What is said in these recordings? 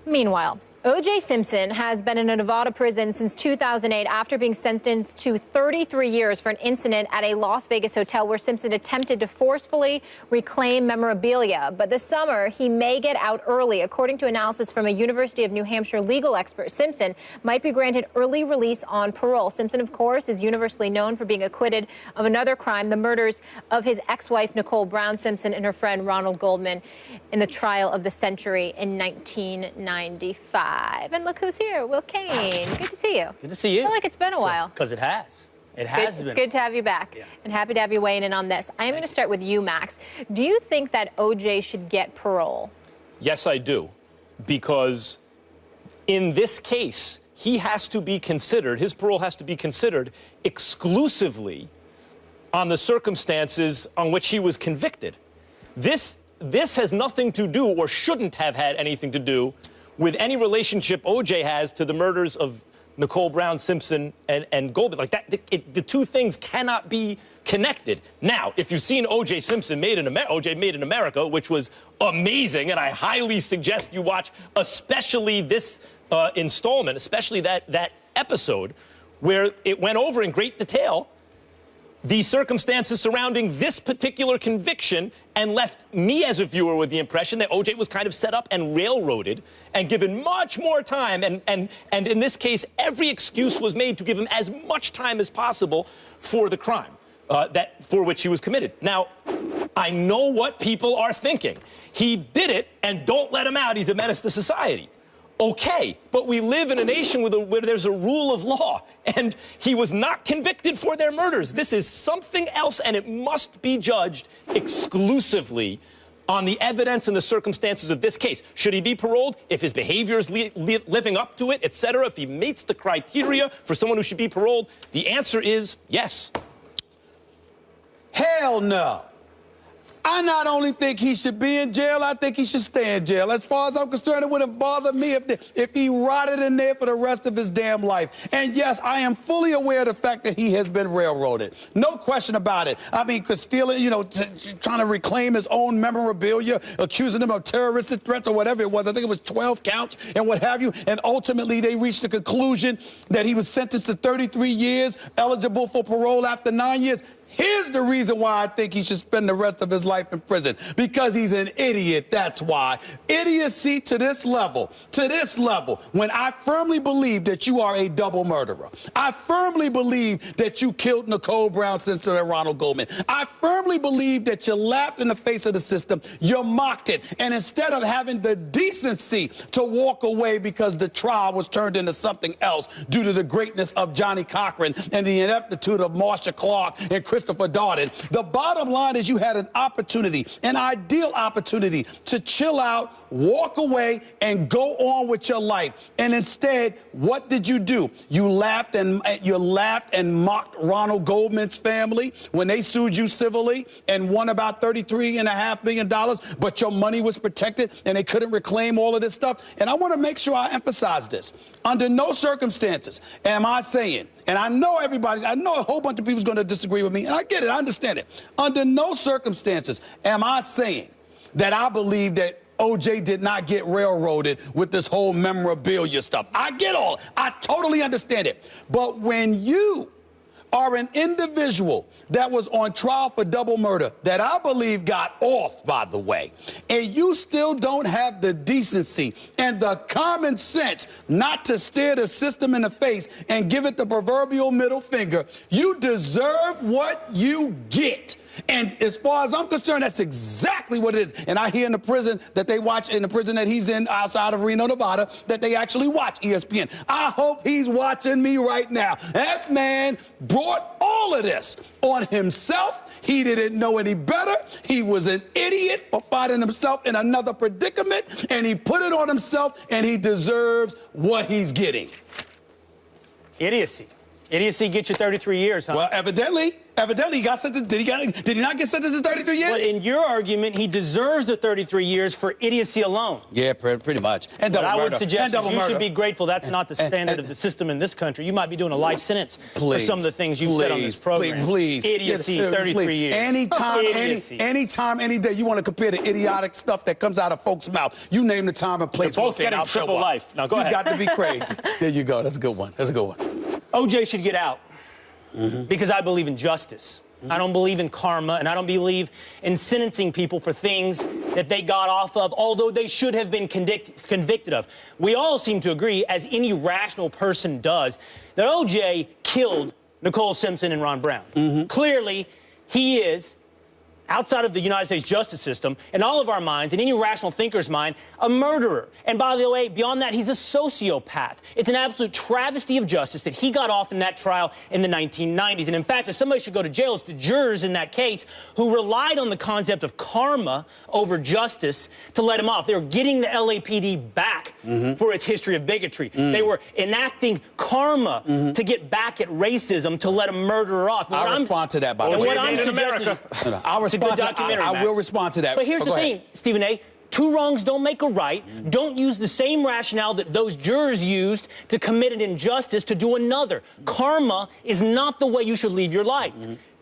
Meanwhile, O.J. Simpson has been in a Nevada prison since 2008 after being sentenced to 33 years for an incident at a Las Vegas hotel where Simpson attempted to forcefully reclaim memorabilia. But this summer, he may get out early. According to analysis from a University of New Hampshire legal expert, Simpson might be granted early release on parole. Simpson, of course, is universally known for being acquitted of another crime, the murders of his ex-wife, Nicole Brown Simpson, and her friend Ronald Goldman in the trial of the century in 1995. And look who's here, Will Kane. Good to see you. Good to see you. I feel like it's been a while. Because it has. It has been. It's good to have you back. Yeah. And happy to have you weighing in on this. I am going to start with you, Max. Do you think that O.J. should get parole? Yes, I do. Because in this case, he has to be considered, his parole has to be considered exclusively on the circumstances on which he was convicted. This has nothing to do, or shouldn't have had anything to do, with any relationship O.J. has to the murders of Nicole Brown Simpson and Goldman. Like that, the two things cannot be connected. Now, if you've seen O.J. Simpson O.J. Made in America, which was amazing, and I highly suggest you watch, especially this installment, especially that episode, where it went over in great detail the circumstances surrounding this particular conviction, and left me as a viewer with the impression that O.J. was kind of set up and railroaded and given much more time. And in this case, every excuse was made to give him as much time as possible for the crime for which he was committed. Now, I know what people are thinking. He did it, and don't let him out. He's a menace to society. Okay, but we live in a nation where there's a rule of law, and he was not convicted for their murders. This is something else, and it must be judged exclusively on the evidence and the circumstances of this case. Should he be paroled? If his behavior is living up to it, etc., if he meets the criteria for someone who should be paroled, the answer is yes. Hell no. I not only think he should be in jail, I think he should stay in jail. As far as I'm concerned, it wouldn't bother me if he rotted in there for the rest of his damn life. And yes, I am fully aware of the fact that he has been railroaded. No question about it. I mean, because stealing, trying to reclaim his own memorabilia, accusing him of terroristic threats or whatever it was. I think it was 12 counts and what have you. And ultimately, they reached the conclusion that he was sentenced to 33 years, eligible for parole after 9 years. Here's the reason why I think he should spend the rest of his life in prison. Because he's an idiot, that's why. Idiocy to this level, when I firmly believe that you are a double murderer. I firmly believe that you killed Nicole Brown Simpson and Ronald Goldman. I firmly believe that you laughed in the face of the system, you mocked it, and instead of having the decency to walk away because the trial was turned into something else due to the greatness of Johnny Cochran and the ineptitude of Marcia Clark and Christopher Darden. The bottom line is you had an opportunity, an ideal opportunity to chill out, walk away, and go on with your life. And instead, what did you do? You laughed and mocked Ronald Goldman's family when they sued you civilly and won about $33.5 million, but your money was protected and they couldn't reclaim all of this stuff. And I want to make sure I emphasize this. Under no circumstances am I saying, and I know a whole bunch of people's going to disagree with me, and I get it, I understand it. Under no circumstances am I saying that I believe that O.J. did not get railroaded with this whole memorabilia stuff. I get all, I totally understand it. But when you are an individual that was on trial for double murder, that I believe got off, by the way, and you still don't have the decency and the common sense not to stare the system in the face and give it the proverbial middle finger, you deserve what you get. And as far as I'm concerned, that's exactly what it is. And I hear in the prison that they watch, in the prison that he's in outside of Reno, Nevada, that they actually watch ESPN. I hope he's watching me right now. That man brought all of this on himself. He didn't know any better. He was an idiot for finding himself in another predicament, and he put it on himself, and he deserves what he's getting. Idiocy. Idiocy gets you 33 years, huh? Well, evidently he got sentenced. Did he not get sentenced to 33 years? Well, in your argument, he deserves the 33 years for idiocy alone. Yeah, pretty much. And But double I murder. would suggest double you murder. should be grateful that's not the standard of the system in this country. You might be doing a life sentence for some of the things you've said on this program. Please. Idiocy, 33 years. Anytime, Idiocy. anytime, any day you want to compare the idiotic stuff that comes out of folks' mouth, you name the time and place. They're both within, getting I'll show triple up. life. Now, go ahead. You got to be crazy. There you go. That's a good one. OJ should get out because I believe in justice. I don't believe in karma, and I don't believe in sentencing people for things that they got off of, although they should have been convicted of. We all seem to agree, as any rational person does, that OJ killed Nicole Simpson and Ron Brown. Clearly, he is, outside of the United States justice system, in all of our minds, in any rational thinker's mind, a murderer. And by the way, beyond that, he's a sociopath. It's an absolute travesty of justice that he got off in that trial in the 1990s. And in fact, if somebody should go to jail, it's the jurors in that case who relied on the concept of karma over justice to let him off. They were getting the LAPD back for its history of bigotry. They were enacting karma to get back at racism to let a murderer off. I'll respond to that, by the OJ way. What I'm made in America. suggesting, I'll respond good documentary, I Max. will respond to that. But here's the thing, Stephen A. Two wrongs don't make a right. Don't use the same rationale that those jurors used to commit an injustice to do another. Karma is not the way you should live your life.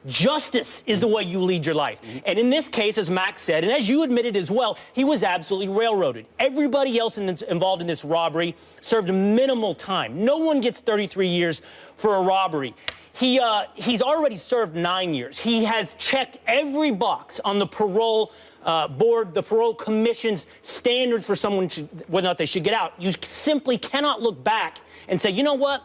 Justice is the way you lead your life. And in this case, as Max said, and as you admitted as well, he was absolutely railroaded. Everybody else involved in this robbery served minimal time. No one gets 33 years for a robbery. He's already served 9 years. He has checked every box on the parole board, the parole commission's standards for someone whether or not they should get out. You simply cannot look back and say, you know what?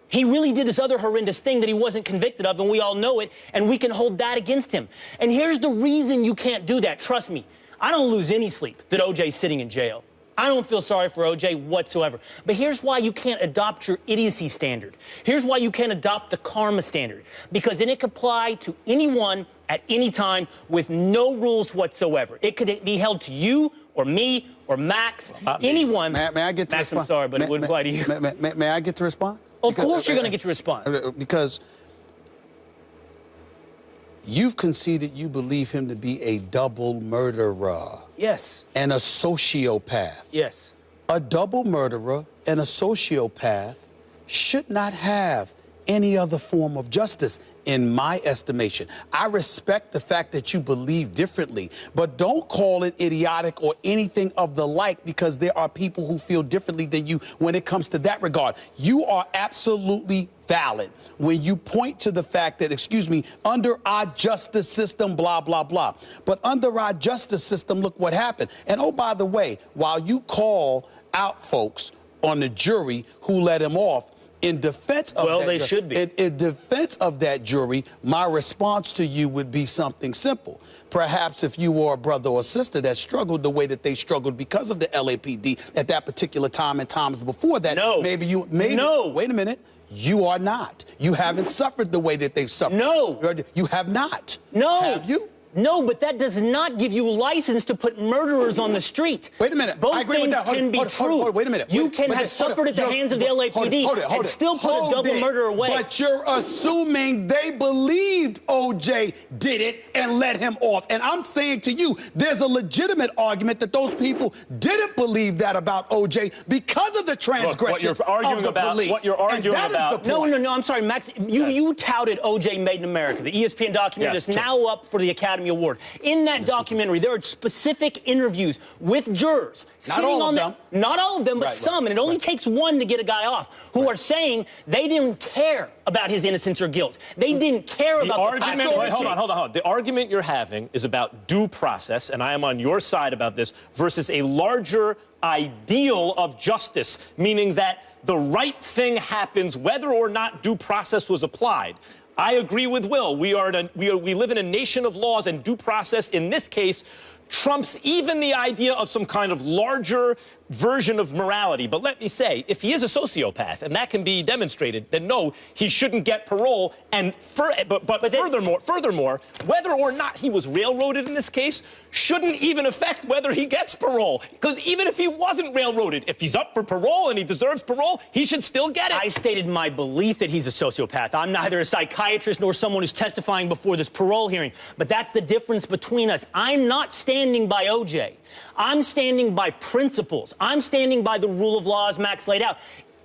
He really did this other horrendous thing that he wasn't convicted of, and we all know it, and we can hold that against him. And here's the reason you can't do that. Trust me, I don't lose any sleep that OJ's sitting in jail. I don't feel sorry for OJ whatsoever. But here's why you can't adopt your idiocy standard. Here's why you can't adopt the karma standard. Because then it could apply to anyone at any time with no rules whatsoever. It could be held to you or me or Max, anyone. May I get to Max, respond? I'm sorry, but it wouldn't apply to you. May I get to respond? Of course you're going to get to respond. Because you've conceded you believe him to be a double murderer. Yes. And a sociopath. Yes. A double murderer and a sociopath should not have any other form of justice, in my estimation. I respect the fact that you believe differently, but don't call it idiotic or anything of the like, because there are people who feel differently than you when it comes to that regard. You are absolutely valid when you point to the fact that, under our justice system, blah, blah, blah. But under our justice system, look what happened. And oh, by the way, while you call out folks on the jury who let him off, in defense of they should be. In defense of that jury, my response to you would be something simple. Perhaps if you were a brother or sister that struggled the way that they struggled because of the LAPD at that particular time and times before that, no. Maybe no. Wait a minute. You are not. You haven't suffered the way that they've suffered. No. You have not. No. Have you? No, but that does not give you license to put murderers on the street. Wait a minute. Both I agree things with that. can be true. Wait a minute. You can have suffered at the hands of the LAPD and still put a double murderer away. But you're assuming they believed OJ did it and let him off. And I'm saying to you, there's a legitimate argument that those people didn't believe that about OJ because of the transgression of the police. What you're arguing about. No, I'm sorry, Max. You touted OJ Made in America, the ESPN documentary that's now up for the Academy Award. In that documentary, there are specific interviews with jurors. Not all of them. Not all of them, but some. And it only takes one to get a guy off who are saying they didn't care about his innocence or guilt. They didn't care about the argument. Wait, hold on. The argument you're having is about due process, and I am on your side about this, versus a larger ideal of justice, meaning that the right thing happens whether or not due process was applied. I agree with Will. We live in a nation of laws, and due process in this case trumps even the idea of some kind of larger version of morality. But let me say, if he is a sociopath, and that can be demonstrated, then no, he shouldn't get parole. And furthermore, whether or not he was railroaded in this case shouldn't even affect whether he gets parole. Because even if he wasn't railroaded, if he's up for parole and he deserves parole, he should still get it. I stated my belief that he's a sociopath. I'm neither a psychiatrist nor someone who's testifying before this parole hearing. But that's the difference between us. I'm not standing by OJ. I'm standing by principles. I'm standing by the rule of law as Max laid out.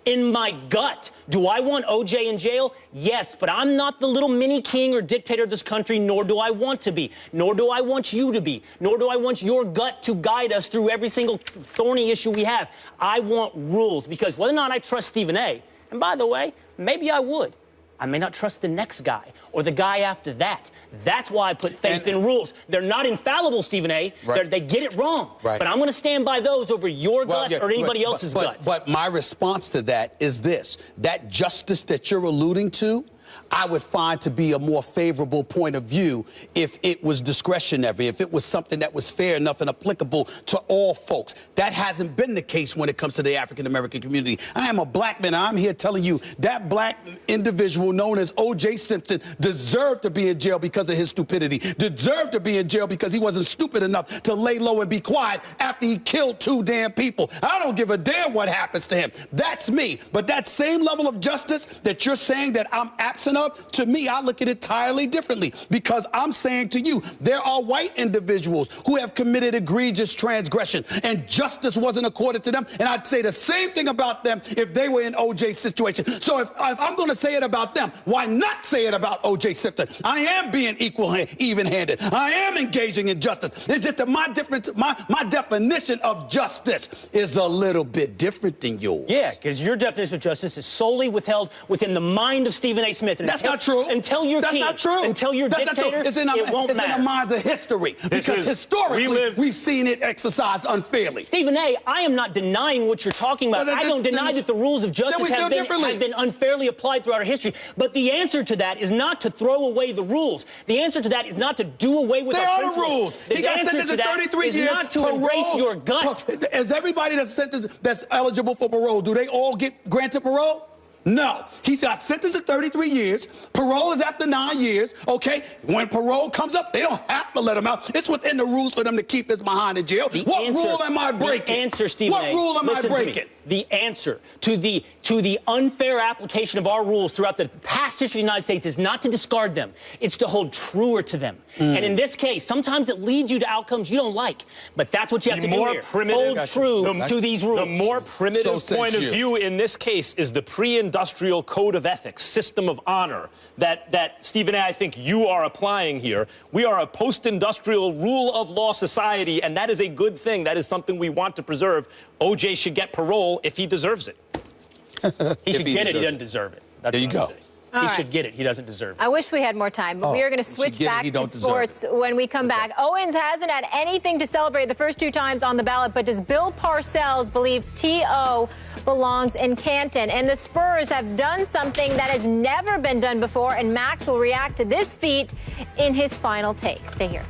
In my gut, do I want OJ in jail? Yes, but I'm not the little mini king or dictator of this country, nor do I want to be, nor do I want you to be, nor do I want your gut to guide us through every single thorny issue we have. I want rules, because whether or not I trust Stephen A., and by the way, maybe I would, I may not trust the next guy or the guy after that. That's why I put faith in rules. They're not infallible, Stephen A. Right. They get it wrong. Right. But I'm going to stand by those over your gut or anybody else's gut. But my response to that is this. That justice that you're alluding to, I would find to be a more favorable point of view if it was discretionary, if it was something that was fair enough and applicable to all folks. That hasn't been the case when it comes to the African-American community. I am a black man, and I'm here telling you that black individual known as O.J. Simpson deserved to be in jail because of his stupidity, deserved to be in jail because he wasn't stupid enough to lay low and be quiet after he killed 2 damn people. I don't give a damn what happens to him. That's me. But that same level of justice that you're saying that I'm absent of, to me, I look at it entirely differently, because I'm saying to you, there are white individuals who have committed egregious transgression, and justice wasn't accorded to them, and I'd say the same thing about them if they were in O.J.'s situation. So if I'm going to say it about them, why not say it about O.J. Simpson? I am being even-handed. I am engaging in justice. It's just that my definition of justice is a little bit different than yours. Yeah, because your definition of justice is solely withheld within the mind of Stephen A. Smith. And that's not true. Until you're king. That's not true. Until you're dictator, it won't matter. It's in the minds of history. Because historically, we've seen it exercised unfairly. Stephen A., I am not denying what you're talking about. I don't deny that the rules of justice have been unfairly applied throughout our history. But the answer to that is not to throw away the rules. The answer to that is not to do away with our principles. They are the rules. He got sentenced to 33 years. Is not to embrace your gut. Is everybody that's sentenced that's eligible for parole, do they all get granted parole? No. He got sentenced to 33 years. Parole is after 9 years, okay? When parole comes up, they don't have to let him out. It's within the rules for them to keep his behind in jail. What rule am I breaking? The answer, Stephen A. What rule am I breaking? The answer to the unfair application of our rules throughout the past history of the United States is not to discard them. It's to hold truer to them. And in this case, sometimes it leads you to outcomes you don't like. But that's what you have to do here. Hold true to these rules. The more primitive point of view in this case is the pre-industrial code of ethics, system of honor, that Stephen A., I think you are applying here. We are a post-industrial rule of law society, and that is a good thing. That is something we want to preserve. O.J. should get parole if he deserves it. He should get it. He doesn't deserve it. That's there you go. He should get it. He doesn't deserve it. I wish we had more time, but we are going to switch back to sports when we come back. Owens hasn't had anything to celebrate the first 2 times on the ballot, but does Bill Parcells believe T.O. belongs in Canton? And the Spurs have done something that has never been done before, and Max will react to this feat in his final take. Stay here.